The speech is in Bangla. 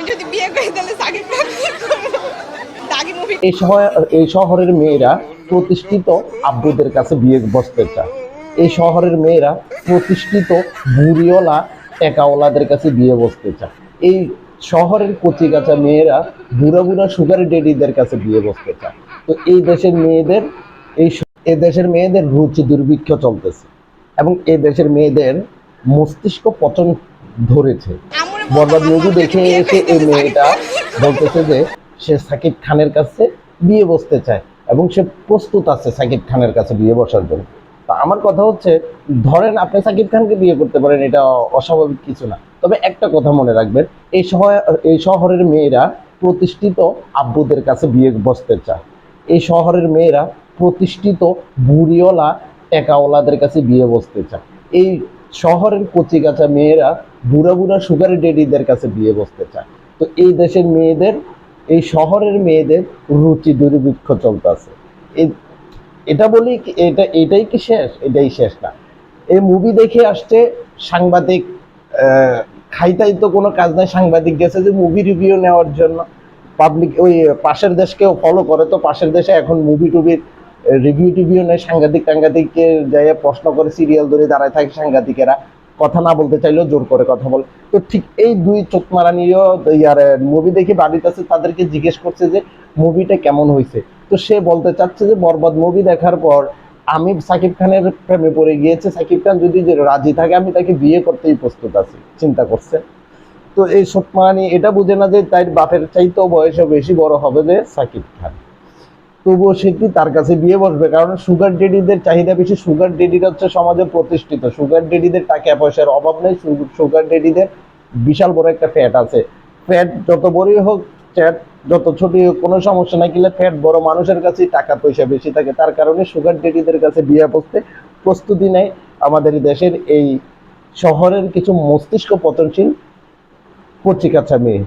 আমি যদি বিয়ে করি তাহলে সাকিব খান দাগি মুভি। এই শহরের মেয়েরা প্রতিষ্ঠিত আব্বুদের কাছে বিয়ে বসতে চায়। এই শহরের মেয়েরা প্রতিষ্ঠিত বুড়িওয়ালা টেকাওয়ালাদের কাছে বিয়ে বসতে চায়। এই শহরের কচিকাঁচা মেয়েরা বুড়া বুড়া সুগার ডেডিদের কাছে বিয়ে বসতে চায়। তো এই দেশের মেয়েদের রুচি দুর্ভিক্ষ চলতেছে এবং এই দেশের মেয়েদের মস্তিষ্ক পতন ধরেছে। আমরে বলতাম বরবাদ আম্মু মুভি আমি যদি দেখে বিয়ে এসে করি এই তাহলে সাকিব মেয়েটা খান। বলতেছে যে সে সাকিব খানের কাছে বিয়ে বসতে চায় এবং সে প্রস্তুত আছে সাকিব খানের কাছে বিয়ে বসার জন্য। তা আমার কথা হচ্ছে, ধরেন আপনি সাকিব খানকে বিয়ে করতে পারেন, এটা অস্বাভাবিক কিছু না। তবে একটা কথা মনে রাখবেন, এই শহরের মেয়েরা প্রতিষ্ঠিত আব্বুদের কাছে বিয়ে বসতে চায়। এই শহরের মেয়েরা প্রতিষ্ঠিত বুড়িওয়ালা টেকাওয়ালাদের কাছে বিয়ে বসতে চায়। এই শহরের কচিকাঁচা মেয়েরা বুড়া বুড়া সুগার ডেডিদের কাছে বিয়ে বসতে চায়। তো এই দেশের মেয়েদের, এই শহরের মেয়েদের রুচি দুর্ভিক্ষ চলতেছে। এটা বলি এটাই কি শেষ? এটাই শেষ না। এই মুভি দেখে আসছে সাংবাদিক, খাইতাই তো কোনো কাজ নাই, সাংবাদিক গেছে যে মুভি রিভিউ নেওয়ার জন্য। পাবলিক ওই পাশের দেশকেও ফলো করে, তো পাশের দেশে এখন মুভি টুবির রিভিউ নেয়, সাংঘাতিককে যাই প্রশ্ন করে, সিরিয়াল ধরে দাঁড়ায় থাকে সাংঘাতিকেরা, কথা না বলতে চাইলেও জোর করে কথা বলে। তো ঠিক এই দুই চোখ মারানিও মুভি দেখে বাড়িতে আছে, তাদেরকে জিজ্ঞেস করছে যে মুভিটা কেমন হয়েছে। তো সে বলতে চাচ্ছে যে বরবাদ মুভি দেখার পর আমি সাকিব খানের প্রেমে পড়ে গিয়েছে, সাকিব খান যদি যে রাজি থাকে আমি তাকে বিয়ে করতেই প্রস্তুত আছি, চিন্তা করছে। তো এই সোটমানি এটা বুঝে না যে তার বাপের চাইতেও বয়সে বেশি বড় হবে যে সাকিব খান, তবুও সে কি তার কাছে বিয়ে বসবে? কারণ সুগার ডেডিদের চাহিদা বেশি। সুগার ডেডিরা হচ্ছে সমাজে প্রতিষ্ঠিত, সুগার ডেডিদের টাকা পয়সার অভাব নেই, সুগার ডেডিদের বিশাল বড় একটা ফ্যাট আছে। ফ্যাট যত বড়ই হোক, ফ্যাট যত ছোটই হোক, কোনো সমস্যা নাই, কিন্তু ফ্যাট বড় মানুষের কাছেই টাকা পয়সা বেশি থাকে। তার কারণে সুগার ডেডিদের কাছে বিয়ে বসতে প্রস্তুতি নেয় আমাদের দেশের এই শহরের কিছু মস্তিষ্ক পতনশীল কচিকাঁচা মেয়ে।